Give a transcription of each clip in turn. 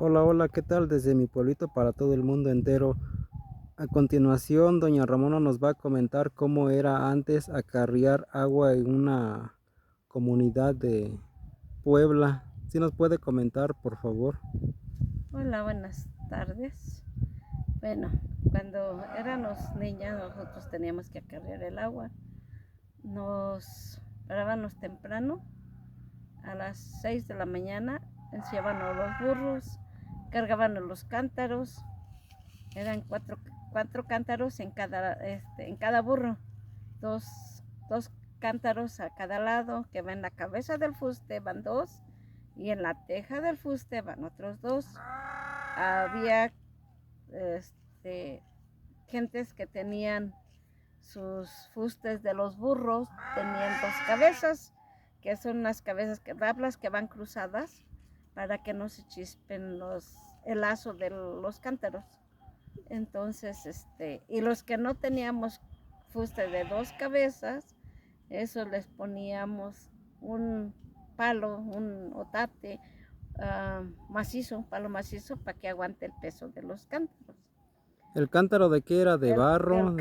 Hola, hola, ¿qué tal? Desde mi pueblito para todo el mundo entero. A continuación, doña Ramona nos va a comentar cómo era antes acarrear agua en una comunidad de Puebla. ¿Sí nos puede comentar, por favor? Hola, buenas tardes. Bueno, cuando éramos niñas nosotros teníamos que acarrear el agua. Nos parábamos temprano, a las 6 de la mañana, encierraban los burros, cargaban los cántaros. Eran cuatro cántaros en cada burro, dos, dos cántaros a cada lado, que va en la cabeza del fuste van dos y en la teja del fuste van otros dos. Había este, gentes que tenían sus fustes de los burros, tenían dos cabezas, que son unas cabezas que tablas que van cruzadas para que no se chispen el lazo de los cántaros. Entonces, y los que no teníamos fuste de dos cabezas, eso les poníamos un palo, un otate macizo, un palo macizo para que aguante el peso de los cántaros. ¿El cántaro de qué era? ¿De barro?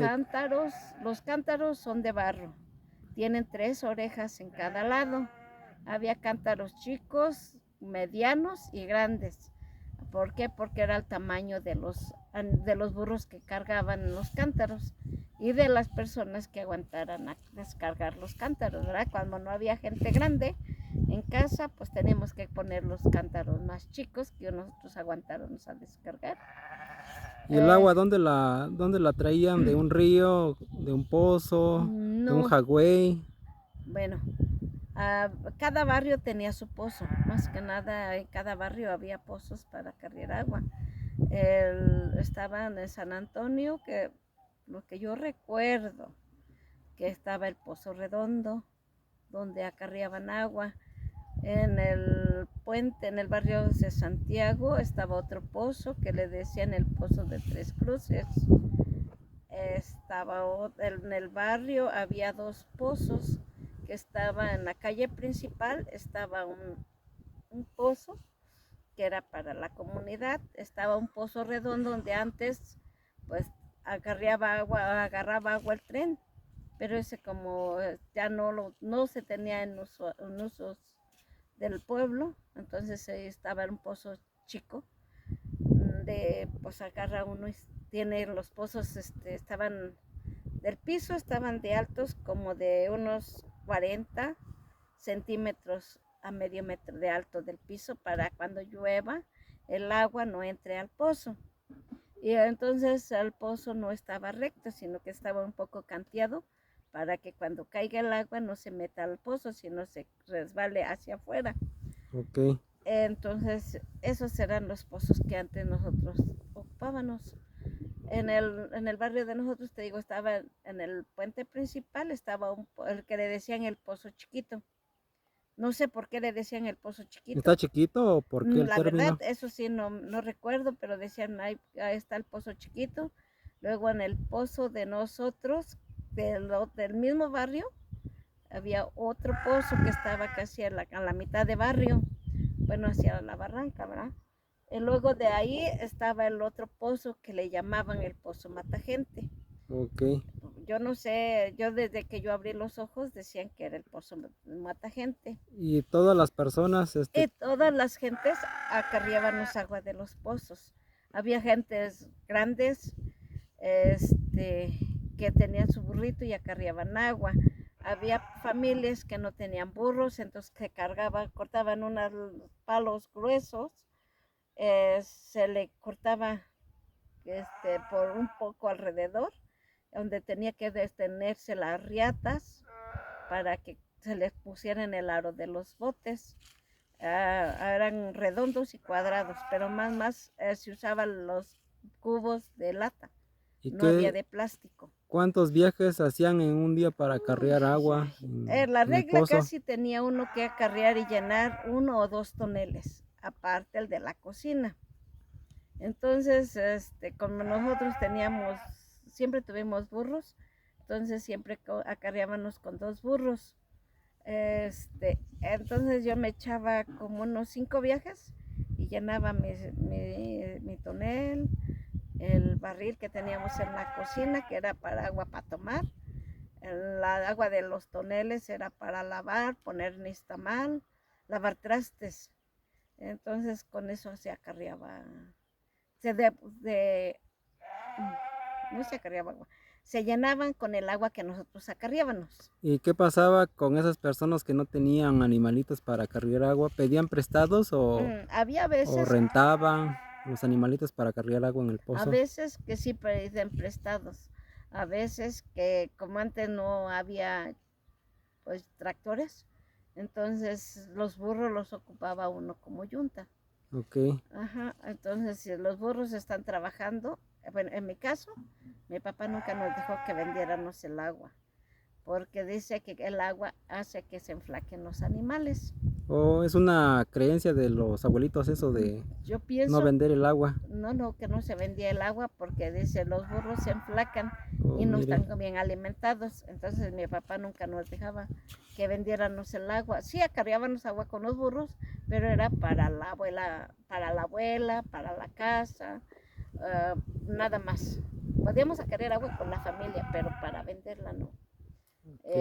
Los cántaros son de barro, tienen tres orejas en cada lado. Había cántaros chicos, medianos y grandes. ¿Por qué? Porque era el tamaño de los burros que cargaban los cántaros y de las personas que aguantaran a descargar los cántaros, ¿verdad? Cuando no había gente grande en casa, pues teníamos que poner los cántaros más chicos que nosotros aguantáramos a descargar. ¿Y el Eh, agua dónde la traían? ¿De un río? ¿De un pozo? ¿De un no, jagüey? bueno, cada barrio tenía su pozo, más que nada en cada barrio había pozos para cargar agua. Estaban en San Antonio, que lo que yo recuerdo, que estaba el Pozo Redondo, donde acarreaban agua. En el puente, en el barrio de Santiago, estaba otro pozo que le decían el Pozo de Tres Cruces. En el barrio había dos pozos que estaban en la calle principal, estaba un pozo que era para la comunidad, estaba un pozo redondo donde antes pues agarraba agua el tren, pero ese como ya no se tenía en usos del pueblo, entonces ahí estaba un pozo chico de pues agarra uno y tiene los pozos, estaban del piso, estaban de altos como de unos 40 centímetros a medio metro de alto del piso para cuando llueva el agua no entre al pozo. Y entonces el pozo no estaba recto, sino que estaba un poco canteado para que cuando caiga el agua no se meta al pozo, sino se resbale hacia afuera. Ok. Entonces esos eran los pozos que antes nosotros ocupábamos. En el barrio de nosotros, te digo, estaba en el puente principal, estaba el que le decían el pozo chiquito. No sé por qué le decían el pozo chiquito. ¿Está chiquito o por qué el La verdad, término? eso sí, no recuerdo, pero decían, ahí está el pozo chiquito. Luego en el pozo de nosotros, del mismo barrio, había otro pozo que estaba casi a la mitad de barrio, bueno, hacia la barranca, ¿verdad? Y luego de ahí estaba el otro pozo que le llamaban el pozo Matagente. Ok. Yo no sé, yo desde que yo abrí los ojos decían que era el pozo Matagente. Y todas las personas, Y todas las gentes acarreaban los aguas de los pozos. Había gentes grandes este, que tenían su burrito y acarreaban agua. Había familias que no tenían burros, entonces que cortaban unos palos gruesos, se le cortaba por un poco alrededor, donde tenía que detenerse las riatas para que se les pusiera en el aro de los botes. Eran redondos y cuadrados, pero más se usaban los cubos de lata, ¿y no había qué, de plástico. cuántos viajes hacían en un día para acarrear agua La en el regla pozo? casi tenía uno que acarrear y llenar 1 o 2 toneles, aparte el de la cocina. Entonces, como nosotros siempre tuvimos burros, entonces siempre acarreábamos con 2 burros. Entonces yo me echaba como unos 5 viajes y y llenaba mi tonel, el barril que teníamos en la cocina, que era para agua para tomar. La agua de los toneles era para lavar, poner nixtamal, lavar trastes. Entonces con eso se acarreaba, se no se acarreaba agua, se llenaban con el agua que nosotros acarreábamos. ¿Y qué pasaba con esas personas que no tenían animalitos para cargar agua? ¿Pedían prestados Había o veces, rentaban los animalitos para cargar agua en el a pozo? veces que sí pedían prestados, a veces que como antes no había pues tractores, entonces los burros los ocupaba uno como yunta. Ok. Ajá, entonces si los burros están trabajando, bueno, en mi caso, mi papá nunca nos dejó que vendiéramos el agua, porque dice que el agua hace que se enflaquen los animales. ¿O es una creencia de los abuelitos eso de Yo no pienso, vender el agua? no, que no se vendía el agua porque dice los burros se enflacan Oh, y no mire. están bien alimentados. Entonces mi papá nunca nos dejaba que vendiéramos el agua. Sí acarreábamos agua con los burros, pero era para la abuela, para la casa, nada más. Podíamos acarrear agua con la familia, pero para venderla no. Ok.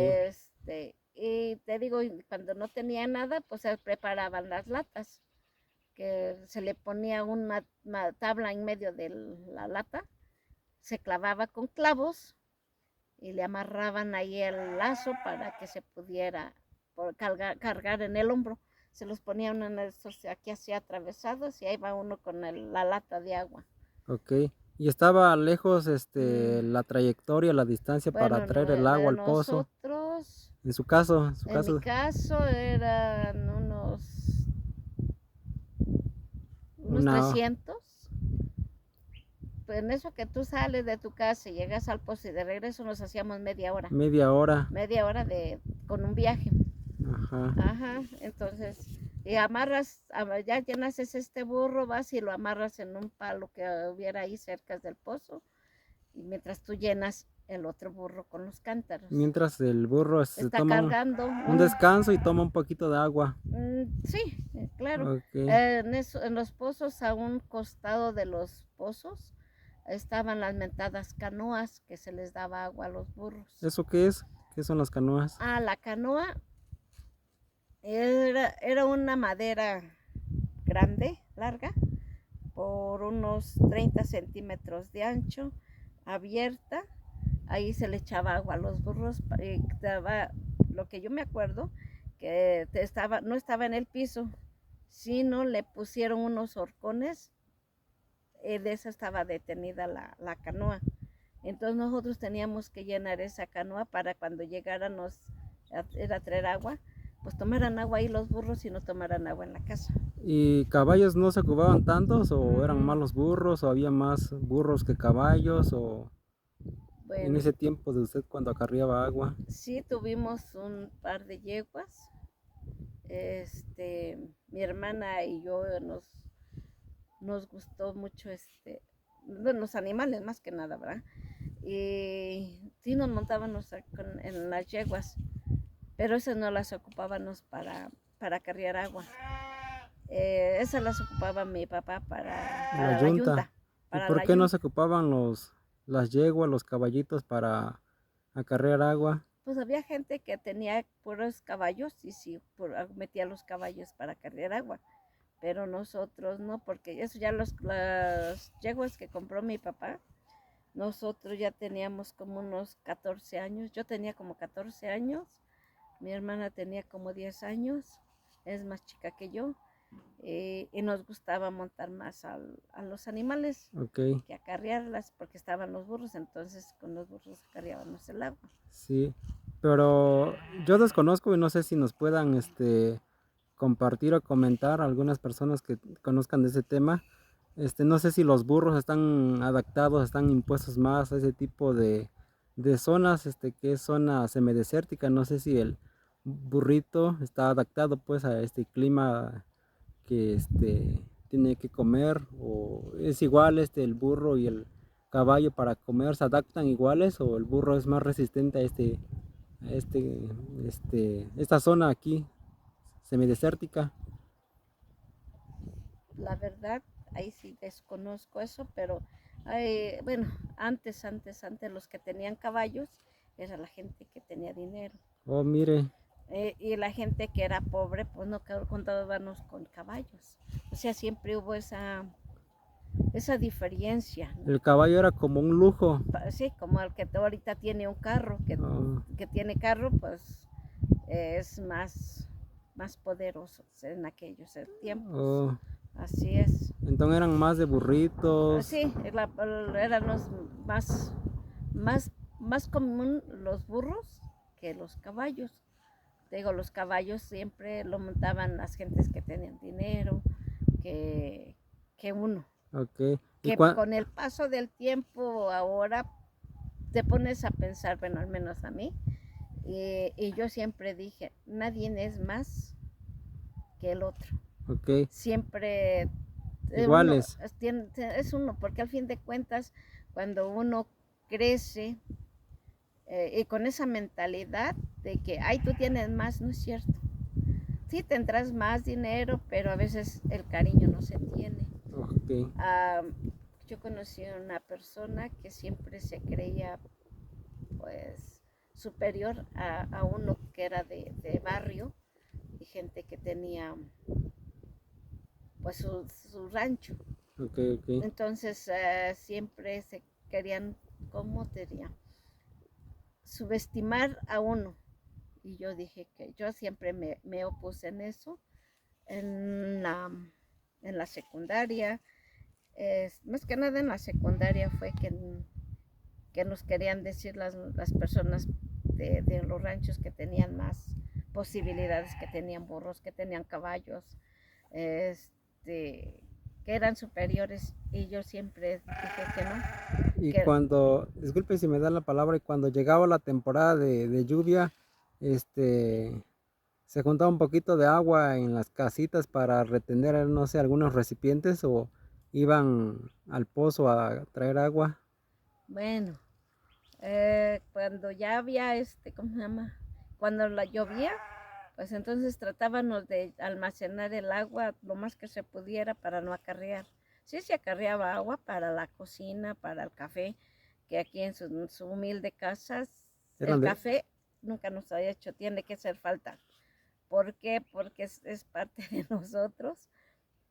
Y te digo, cuando no tenía nada, pues se preparaban las latas, que se le ponía una tabla en medio de la lata, se clavaba con clavos y le amarraban ahí el lazo para que se pudiera cargar en el hombro. Se los ponía uno en estos aquí así atravesados y ahí va uno con la lata de agua. Ok. ¿Y estaba lejos Mm, la trayectoria, la distancia para bueno, traer el agua de al pozo? nosotros, En su en mi caso, caso eran unos una 300. Pues en eso que tú sales de tu casa y llegas al pozo y de regreso nos hacíamos media hora. media hora con un viaje. Ajá. Ajá, entonces, y ya llenas este burro, vas y lo amarras en un palo que hubiera ahí cerca del pozo, y mientras tú llenas el otro burro con los cántaros. Mientras el burro se Está toma cargando un descanso y toma un poquito de agua. sí, claro. Ok. En los pozos, a un costado de los pozos, estaban las mentadas canoas que se les daba agua a los burros. ¿Eso qué es? ¿Qué son las canoas? Ah, la canoa era una madera grande, larga, por unos 30 centímetros de ancho, abierta. Ahí se le echaba agua a los burros. Y lo que yo me acuerdo, que no estaba en el piso, sino le pusieron unos horcones. De esa estaba detenida la canoa. Entonces nosotros teníamos que llenar esa canoa para cuando llegáramos a traer agua, pues tomaran agua ahí los burros y no tomaran agua en la casa. ¿Y caballos no se ocupaban tantos o eran Mm, más los burros o había más burros que caballos o en bueno, ese tiempo de usted cuando acarreaba agua? sí tuvimos un par de yeguas. Mi hermana y yo nos gustó mucho los animales más que nada, ¿verdad? Y sí nos montábamos en las yeguas, pero esas no las ocupábamos para cargar agua. Esas las ocupaba mi papá La para la yunta. yunta, ¿Y para por la qué no se yunta. ocupaban las yeguas, los caballitos para acarrear agua? Pues había gente que tenía puros caballos y sí, metía los caballos para cargar agua, pero nosotros no, porque eso ya las yeguas que compró mi papá, nosotros ya teníamos como unos 14 años, yo tenía como 14 años, mi hermana tenía como 10 años, es más chica que yo, y nos gustaba montar más a los animales Ok, que acarrearlas, porque estaban los burros, entonces con los burros acarreábamos el agua. sí. Pero yo desconozco y no sé si nos puedan compartir o comentar algunas personas que conozcan de ese tema. No sé si los burros están adaptados, están impuestos más a ese tipo de zonas, que es zona semidesértica. No sé si el burrito está adaptado pues a este clima que tiene que comer o es igual el burro y el caballo para comer, se adaptan iguales o el burro es más resistente a esta zona aquí semidesértica. la verdad, ahí sí desconozco eso, pero bueno, antes los que tenían caballos era la gente que tenía dinero. Oh, mire, Y la gente que era pobre, pues no contábamos con caballos. O sea, siempre hubo esa diferencia, ¿no? el caballo era como un lujo. Sí, como el que ahorita tiene un carro, Oh, que tiene carro, pues es más poderoso en aquellos tiempos. oh. Así es. Entonces eran más de burritos. Sí, eran los más, más común los burros que los caballos. Te digo, los caballos siempre lo montaban las gentes que tenían dinero, que uno. Ok. ¿Y Que con el paso del tiempo ahora te pones a pensar, bueno, al menos a mí, y yo siempre dije, nadie es más que el otro. ok, Siempre uno iguales. es uno, porque al fin de cuentas, cuando uno crece y con esa mentalidad de que, ay, tú tienes más, no es cierto. Sí, tendrás más dinero, pero a veces el cariño no se tiene. Ok. Yo conocí a una persona que siempre se creía, pues, superior a uno que era de barrio y gente que tenía, pues, su rancho. Ok, ok. Entonces, siempre se querían, ¿cómo te diría? Subestimar a uno. Y yo dije que yo siempre me opuse en eso, en la secundaria. Más que nada en la secundaria fue que nos querían decir las personas de los ranchos que tenían más posibilidades, que tenían burros, que tenían caballos, este, que eran superiores, y yo siempre dije que no, Y que cuando, disculpe si me da la palabra, y cuando llegaba la temporada de lluvia, este, se juntaba un poquito de agua en las casitas para retener, no sé, algunos recipientes o iban al pozo a traer agua. bueno, cuando ya había, ¿cómo se llama? Cuando la llovía, pues entonces tratábamos de almacenar el agua lo más que se pudiera para no acarrear. Sí se acarreaba agua para la cocina, para el café, que aquí en su humilde casa, Eran el de, café nunca nos ha hecho, tiene que hacer falta. ¿Por qué? Porque es parte de nosotros.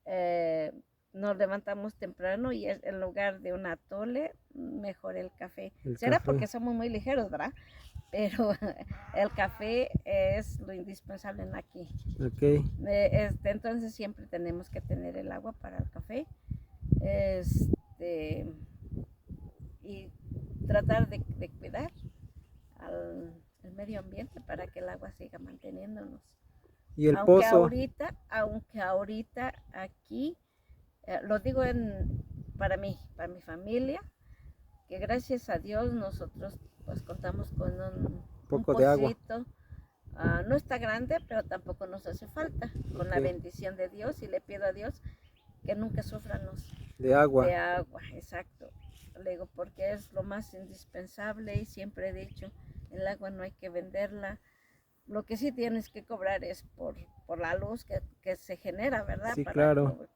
Eh, Nos levantamos temprano y en lugar de un atole, mejor el café. el Será café. porque somos muy ligeros, ¿verdad? Pero el café es lo indispensable en aquí. Ok. Entonces siempre tenemos que tener el agua para el café, este, y tratar de cuidar el medio ambiente para que el agua siga manteniéndonos. Y el pozo, Aunque ahorita aquí, lo digo para mí, para mi familia, que gracias a Dios nosotros pues contamos con un poco de agua. pocito. No está grande, pero tampoco nos hace falta. Con Ok. la bendición de Dios, y le pido a Dios que nunca sufran De agua. de agua, exacto. Le digo, porque es lo más indispensable, y siempre he dicho, el agua no hay que venderla. Lo que sí tienes que cobrar es por la luz que se genera, ¿verdad? Sí, claro.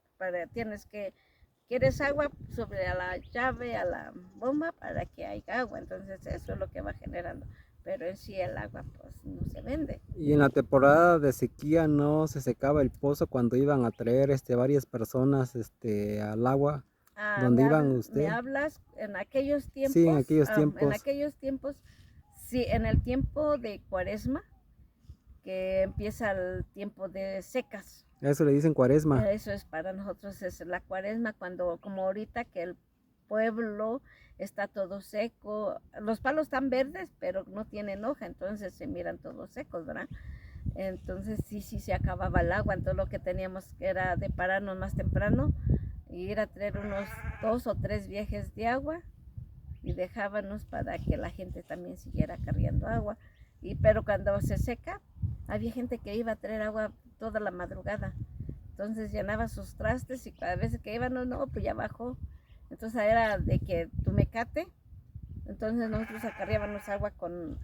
Quieres agua, sobre a la llave, a la bomba, para que haya agua. Entonces eso es lo que va generando. Pero en sí el agua pues no se vende. Y en la temporada de sequía no se secaba el pozo cuando iban a traer varias personas al agua donde iban Me usted. hablas Sí, en aquellos en tiempos. aquellos tiempos, sí, en el tiempo de Cuaresma, que empieza el tiempo de secas. A eso le dicen cuaresma. Eso es para nosotros, es la Cuaresma, cuando, como ahorita que el pueblo está todo seco, los palos están verdes, pero no tienen hoja, entonces se miran todos secos, ¿verdad? Entonces sí se acababa el agua, entonces lo que teníamos era de pararnos más temprano y ir a traer unos 2 o 3 viajes de agua, y dejábamos para que la gente también siguiera cargando agua. Pero cuando se seca, había gente que iba a traer agua toda la madrugada. Entonces llenaba sus trastes, y cada vez que iban, no, pues ya bajó. Entonces era de que tu mecate. Entonces nosotros acarreábamos agua con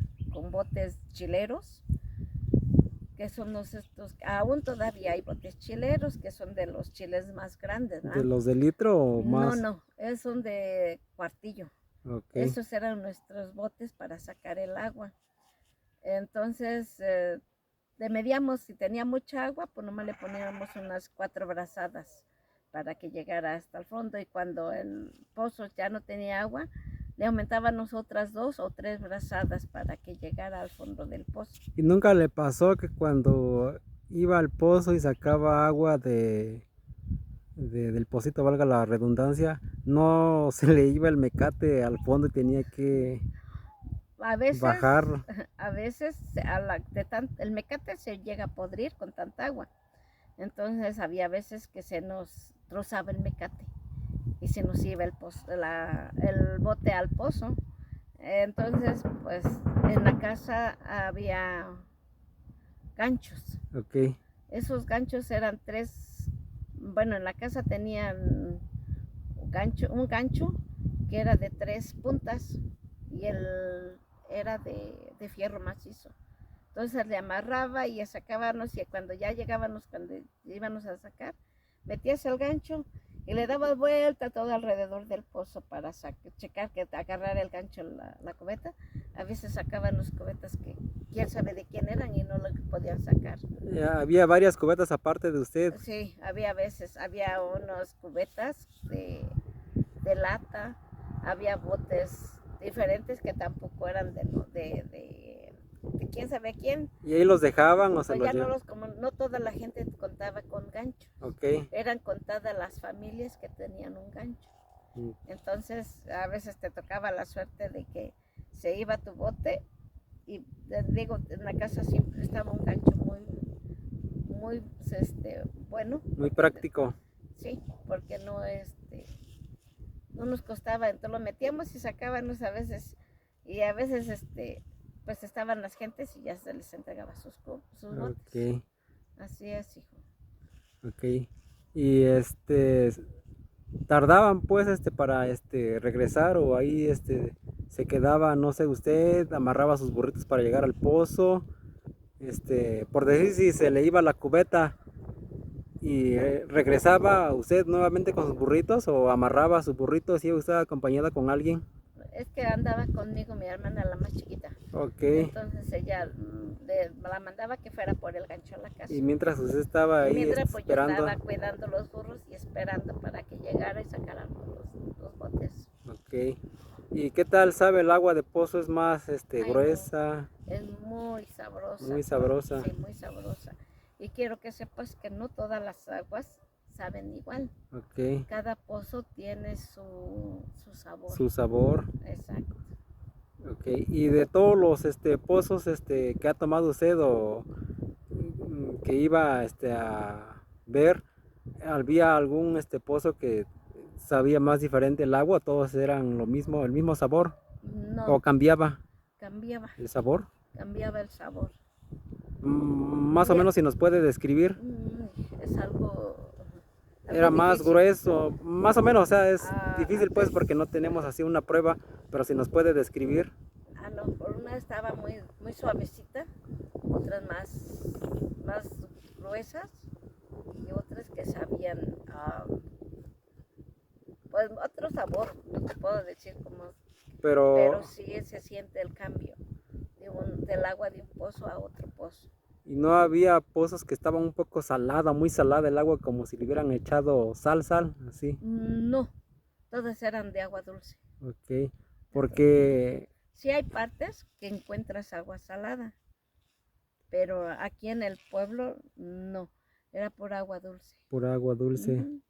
botes chileros, que son estos, aún todavía hay botes chileros, que son de los chiles más grandes, ¿verdad? ¿De los de litro o más? No, son de cuartillo. Ok. Esos eran nuestros botes para sacar el agua. Entonces, le medíamos, si tenía mucha agua, pues nomás le poníamos unas 4 brazadas para que llegara hasta el fondo, y cuando el pozo ya no tenía agua, le aumentábamos otras 2 o 3 brazadas para que llegara al fondo del pozo. ¿Y nunca le pasó que cuando iba al pozo y sacaba agua del pocito, valga la redundancia, no se le iba el mecate al fondo y tenía que A veces, bajar? a veces el mecate se llega a podrir con tanta agua. Entonces había veces que se nos trozaba el mecate y se nos iba el bote al pozo. Entonces, pues en la casa había ganchos. Ok, Esos ganchos eran 3, bueno, en la casa tenían un gancho que era de 3 puntas, y era de fierro macizo. Entonces le amarraba y sacábamos, y cuando ya llegábamos, cuando íbamos a sacar, metías el gancho y le dabas vuelta todo alrededor del pozo para checar que agarrara el gancho la cubeta. A veces sacaban los cubetas que quién sabe de quién eran y no lo podían sacar. ya había varias cubetas aparte de usted. Sí, había unos cubetas de lata, había botes diferentes que tampoco eran de quién sabe quién. ¿Y ahí los dejaban o se Pues los ya llevaban? como no toda la gente contaba con gancho. Ok. Eran contadas las familias que tenían un gancho. Mm. Entonces a veces te tocaba la suerte de que se iba tu bote, y te digo, en la casa siempre estaba un gancho muy bueno, Muy porque práctico. sí, porque no nos costaba. Entonces lo metíamos y sacábamos a veces, y a veces pues estaban las gentes y ya se les entregaba sus botes. Ok, Así es, hijo. ok. Y tardaban pues para regresar, o ahí se quedaba, no sé, usted amarraba sus burritos para llegar al pozo, por decir, si se le iba la cubeta y regresaba usted nuevamente con sus burritos, o amarraba sus burritos y iba usted acompañada con alguien. Es que andaba conmigo mi hermana, la más chiquita. Ok. Entonces ella la mandaba que fuera por el gancho a la casa. Y mientras usted estaba Y ahí mientras pues yo esperando. estaba cuidando los burros y esperando para que llegara y sacaran los botes. Ok. ¿Y qué tal sabe el agua de pozo? ¿Es más Ay, no, gruesa? es muy sabrosa. Muy sabrosa. Sí, muy sabrosa. Y quiero que sepas que no todas las aguas saben igual. Ok. Cada pozo tiene su sabor. Su sabor. Exacto. Ok. Y de todos los pozos que ha tomado usted, o que iba a ver, ¿había algún pozo que sabía más diferente el agua? ¿Todos eran lo mismo, el mismo sabor? No, ¿O cambiaba cambiaba el sabor? el sabor. Más o Había, menos, si nos puede describir. es algo Era más difícil. grueso, más o menos, o sea, es difícil pues Antes, porque no tenemos así una prueba, pero si nos puede describir. no, por una estaba muy suavecita, otras más gruesas, y otras que sabían, pues otro sabor, no te puedo decir cómo, pero Pero, sí se siente el cambio del agua de un pozo a otro pozo. y no había pozos que estaban un poco salada, muy salada el agua, como si le hubieran echado sal, así. No, todas eran de agua dulce. Ok, porque Sí hay partes que encuentras agua salada, pero aquí en el pueblo no, era por agua dulce. por agua dulce. Ujú.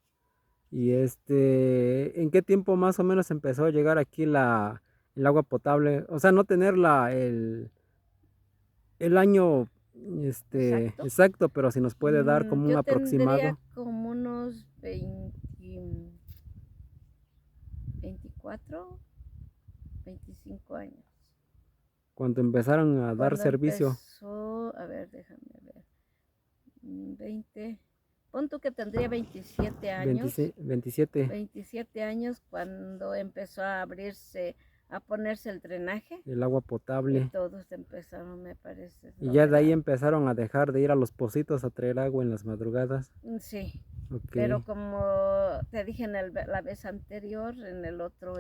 Y ¿en qué tiempo más o menos empezó a llegar aquí el agua potable? O sea, no tener el año Exacto. exacto, pero si nos puede dar como un Yo tendría aproximado. como unos 24, 25 años. Cuando empezaron a dar Cuando servicio. empezó, a ver, déjame ver, 20, pon tú que tendría 27 años. 27. 27 años cuando empezó a abrirse a ponerse el drenaje el agua y potable. todos empezaron, me parece, Y lo ya de de ahí la... empezaron a dejar de ir a los pocitos a traer agua en las madrugadas. Sí, pero Ok, como te dije en la vez anterior, en el otro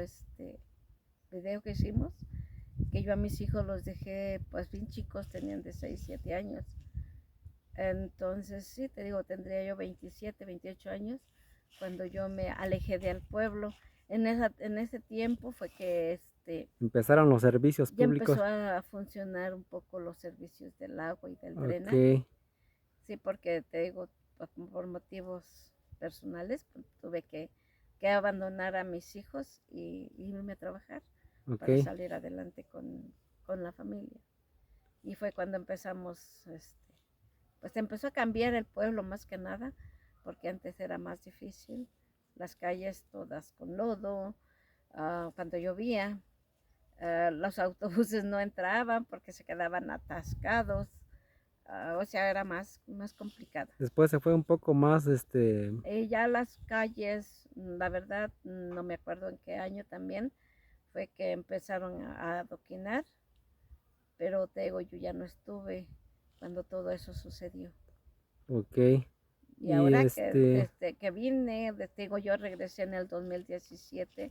video que hicimos, que yo a mis hijos los dejé pues bien chicos, tenían de 6 7 años. Entonces, sí, te digo, tendría yo 27 28 años cuando yo me alejé del pueblo. En ese tiempo fue que empezaron los servicios ya públicos. empezó a funcionar un poco los servicios del agua y del drenaje. Ok, Sí, porque te digo, por motivos personales, pues, tuve que abandonar a mis hijos y irme a trabajar ok, para salir adelante con la familia. Y fue cuando empezamos, pues empezó a cambiar el pueblo más que nada, porque antes era más difícil, las calles todas con lodo, cuando llovía, los autobuses no entraban porque se quedaban atascados, o sea, era más complicado. después se fue un poco más, Ya las calles, la verdad, no me acuerdo en qué año también, fue que empezaron a adoquinar, pero te digo, yo ya no estuve cuando todo eso sucedió. ok, Y y ahora que desde que vine, te digo, yo regresé en el 2017,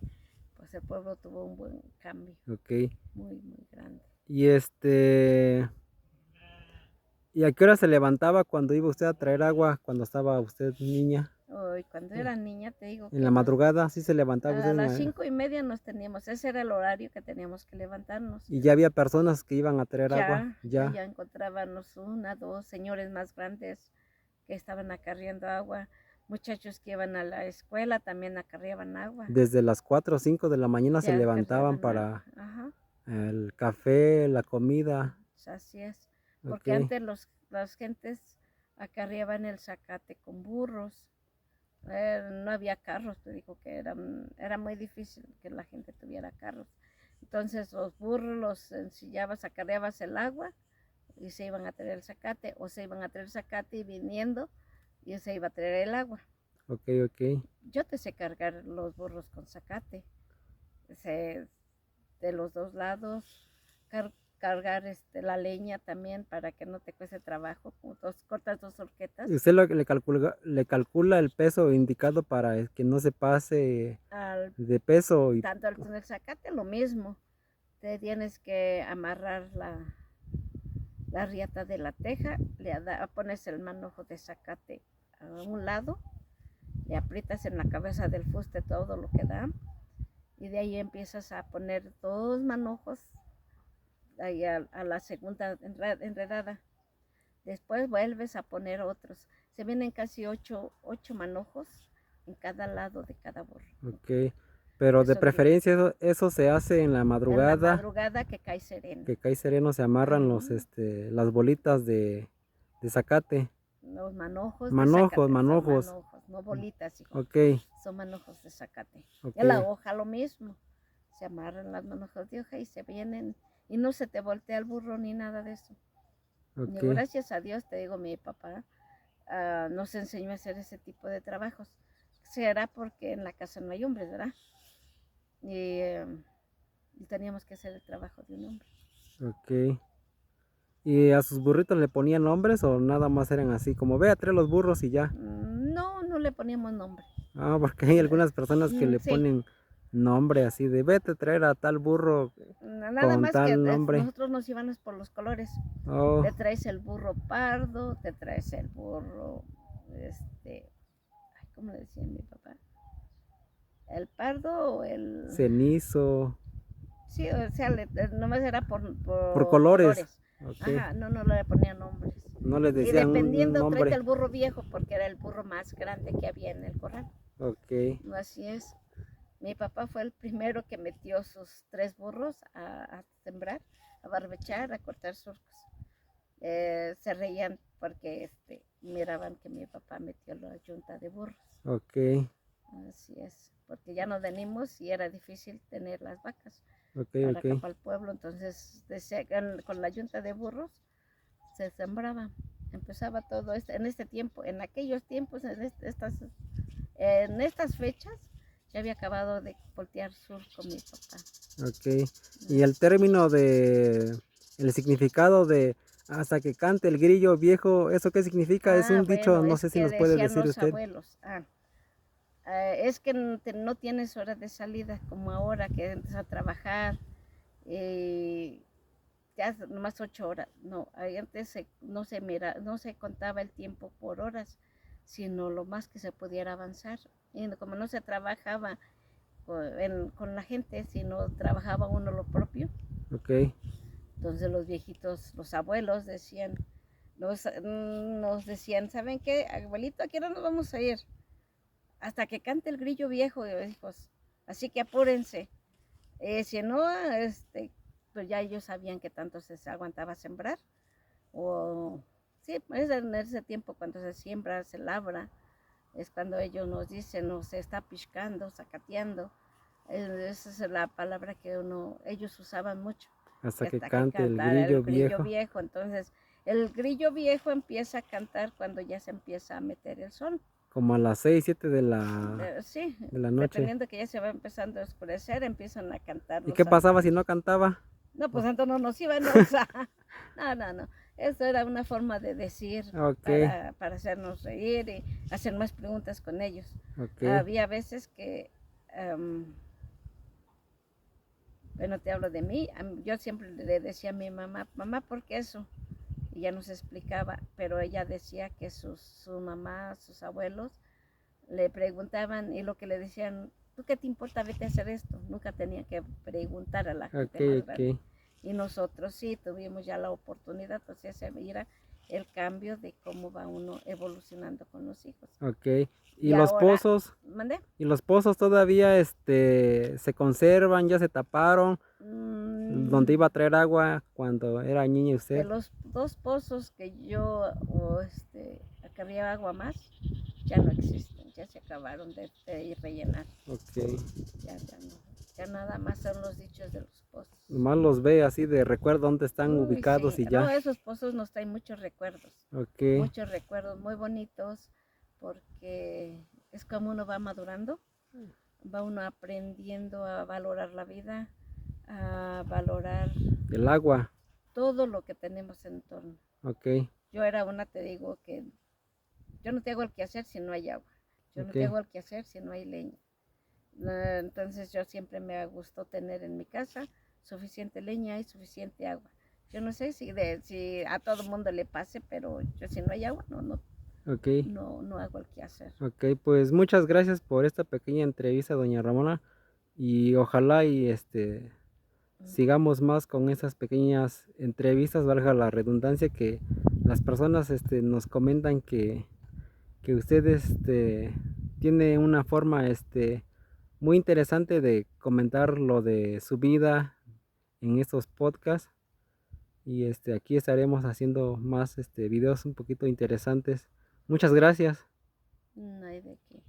pues el pueblo tuvo un buen cambio, ok, muy grande. y ¿y a qué hora se levantaba cuando iba usted a traer agua cuando estaba usted niña? Hoy, cuando era niña, te digo En que la madrugada, sí se levantaba usted a las 5:30 nos teníamos, ese era el horario que teníamos que levantarnos. y ya había personas que iban a traer agua, ya, Ya encontrábamos una, dos señores más grandes que estaban acarreando agua, muchachos que iban a la escuela también acarreaban agua, desde las 4 o 5 de la mañana se ya levantaban acarreaban agua, para ajá, el café, la comida, así es, ok, porque antes las gentes acarreaban el zacate con burros, no había carros, te digo que era muy difícil que la gente tuviera carros. Entonces los burros los ensillabas, acarreabas el agua y se iban a traer el zacate, o se iban a traer el zacate y viniendo y se iba a traer el agua. ok, ok. Yo te sé cargar los burros con zacate, sé de los dos lados, cargar la leña también para que no te cueste trabajo, como cortas dos ¿Y horquetas usted le calcula el peso indicado para que no se pase al de peso y tanto el zacate lo mismo, te tienes que amarrar la riata de la teja, pones el manojo de zacate a un lado, le aprietas en la cabeza del fuste todo lo que da y de ahí empiezas a poner dos manojos ahí a la segunda enredada. Después vuelves a poner otros. Se vienen casi ocho manojos en cada lado de cada burro. ok, pero de Eso digo. preferencia eso se hace en la En la madrugada, madrugada que cae sereno. que cae sereno, se amarran Ajá. las bolitas de zacate, Los manojos de manojos, zacate, son manojos, manojos, no bolitas, hijo. ok, Son manojos de zacate. ok, Y la hoja lo mismo. Se amarran las manojos de hoja y se vienen y no se te voltea el burro ni nada de eso. Y ok, gracias a Dios, te digo, mi papá nos enseñó a hacer ese tipo de trabajos. Será porque en la casa no hay hombres, ¿verdad? Y teníamos que hacer el trabajo de un hombre. ok. ¿Y a sus burritos le ponían nombres o nada más eran así, como ve a traer los burros y ya? No, no le poníamos nombre. Ah, porque hay algunas personas que le Sí, ponen nombre así de vete a traer a tal burro nada con más que tal nombre. nosotros nos íbamos por los colores. Oh, Te traes el burro pardo, te traes el burro, ay, ¿cómo le decía mi papá? El pardo o el... cenizo, Sí, o sea, nomás era por por colores. colores. Ok. Ajá, no le ponía nombres. No les Y decían un dependiendo, tráete nombre. el burro viejo porque era el burro más grande que había en el corral. Ok, Así es. Mi papá fue el primero que metió sus 3 burros a sembrar, a barbechar, a cortar surcos. Se reían porque miraban que mi papá metió la yunta de burros. ok, Así es, porque ya nos venimos y era difícil tener las vacas ok, para ok. acá para el pueblo, entonces con la yunta de burros se sembraba, empezaba todo en este tiempo, en aquellos tiempos, en estas fechas, ya había acabado de voltear sur con mi papá. Ok. Y el término de, el significado de hasta que cante el grillo viejo, ¿eso qué significa? Es un dicho, Bueno, no es sé si que nos puede decían decir los usted. abuelos. Es que no tienes hora de salida como ahora que entras a trabajar. eh, ya nomás 8 horas. No, ahí antes no se contaba el tiempo por horas, sino lo más que se pudiera avanzar. Y como no se trabajaba con la gente, sino trabajaba uno lo propio, Ok. entonces los viejitos, los abuelos decían, nos decían, ¿saben qué? Abuelito, ¿a qué hora nos vamos a ir? Hasta que cante el grillo viejo, hijos. Así que apúrense. Si no, pues ya ellos sabían que tanto se aguantaba sembrar. O sí, es en ese tiempo cuando se siembra, se labra, es cuando ellos nos dicen, o se está piscando, zacateando. Esa es la palabra que ellos usaban mucho, Hasta que que hasta que cante el cantara el grillo grillo viejo. viejo. Entonces, el grillo viejo empieza a cantar cuando ya se empieza a meter el sol. Como a las 6, 7 Sí, de la noche. dependiendo que ya se va empezando a oscurecer, empiezan a cantar ¿Y los qué pasaba si no cantaba? No, Oh, pues entonces no nos iban no, no, no. Eso era una forma de decir ok, para hacernos reír y hacer más preguntas con ellos. ok. Había veces que, um, bueno, te hablo de mí, yo siempre le decía a mi mamá, mamá, ¿por qué eso? Y ya nos explicaba, pero ella decía que su mamá, sus abuelos, le preguntaban y lo que le decían, ¿tú qué te importa vete a hacer esto? Nunca tenía que preguntar a la Ok, gente más grande. ok. Y nosotros sí tuvimos ya la oportunidad, o sea, se mira el cambio de cómo va uno evolucionando con los hijos. Ok. Y ¿Y los ahora, pozos? ¿mandé? ¿Y los pozos todavía se conservan, ya se taparon? ¿Donde Mm, iba a traer agua cuando era niña de usted? los 2 pozos que yo acarreaba agua más, ya no existen, ya se acabaron de rellenar. Ok. Ya no. Ya nada más son los dichos de los pozos. Nomás los ve así de recuerdo dónde están Uy, ubicados sí. y No, ya. esos pozos nos traen Ok. muchos recuerdos muy bonitos, porque es como uno va madurando, va uno aprendiendo a valorar la vida, a valorar El agua. todo lo que tenemos en torno. Ok. Yo era una, te digo, que yo no te hago el quehacer si no hay agua, yo no te Ok. hago el quehacer si no hay leña. Entonces yo siempre me gustó tener en mi casa suficiente leña y suficiente agua. Yo no sé si a todo mundo le pase, pero yo si no hay agua, Ok. no hago el quehacer. Ok. Pues muchas gracias por esta pequeña entrevista, doña Ramona. Y ojalá y sigamos más con esas pequeñas entrevistas, valga la redundancia, que las personas nos comentan que usted tiene una forma muy interesante de comentar lo de su vida en estos podcasts. Y aquí estaremos haciendo más videos un poquito interesantes. Muchas gracias. No hay de qué.